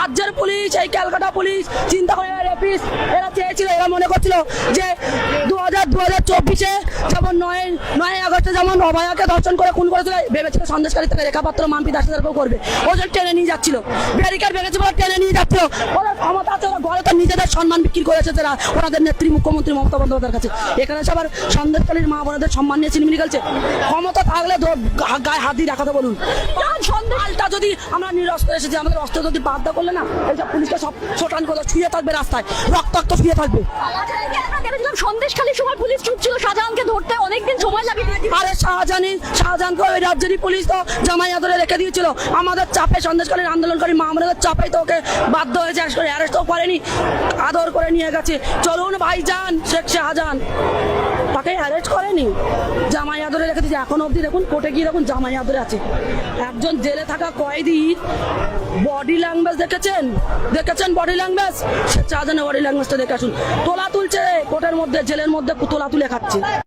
রাজ্যের পুলিশ, এই ক্যালকাটা পুলিশ চিন্তা করে রেপিস এরা চেয়েছিল, এরা মনে করছিল যে 2024-এ যেমন 9 আগস্টে যেমন অভয়াকে ধর্ষণ করে খুন করেছিল, ভেবেছিল সন্দেশকারী থেকে রেখা পাত্র মানপি দাসেরকেও করবে। ওদের টেনে নিয়ে যাচ্ছিল, ব্যারিকেড ভেঙেছে বলে টেনে নিয়ে যাচ্ছিল। ওদের ক্ষমতা আছে, ওরা ঘরে তো নিজেদের সম্মান বিক্রি করেছে তারা ওনাদের নেত্রী মুখ্যমন্ত্রী মমতা বন্দ্যোপাধ্যায়ের কাছে। এখানে সবার সন্দেশকারীর মা বোনদের সম্মান নিয়ে চিনিমিনি খেলছে। ক্ষমতা থাকলে গায়ে হাত দিয়ে রাখাতে বলুন। সন্দেশটা যদি আমরা নিরস্ত্র এসেছি, আমাদের অস্ত্র যদি বাধ্য করলে না, এই সব পুলিশকে সব ছোটান করে শুয়ে থাকবে রাস্তায়, রক্তাক্ত শুয়ে থাকবে। সন্দেশখালীর সময় পুলিশ চুপ ছিল, শাহজাহানকে ধরতে অনেকদিন সময় লাগে। আরে শাহজাহানকে ওই রাজ্যেরই পুলিশ তো জামাই আদরে রেখে দিয়েছিল। আমাদের চাপে, সন্দেশকালীর আন্দোলনকারী মামলাদের চাপেই তো ওকে বাধ্য হয়েছে, অ্যারেস্টও করেনি, আদর করে নিয়ে গেছে। চলুন ভাইজান শেখ শাহজাহান, তাকে অ্যারেস্ট করেনি, জামাই আদরে রেখে দিয়েছে। এখন অবধি দেখুন কোর্টে গিয়ে দেখুন জামাই আদরে আছে। একজন জেলে থাকা কয়েদির বডি ল্যাঙ্গুয়েজ দেখেছেন বডি ল্যাঙ্গুয়েজ? শেখ শাহজাহানের বডি ল্যাঙ্গুয়েজটা দেখে আসুন। তোলা তুলছে কোর্টের মধ্যে, জেলের মধ্যে তোলা তুলে খাচ্ছে।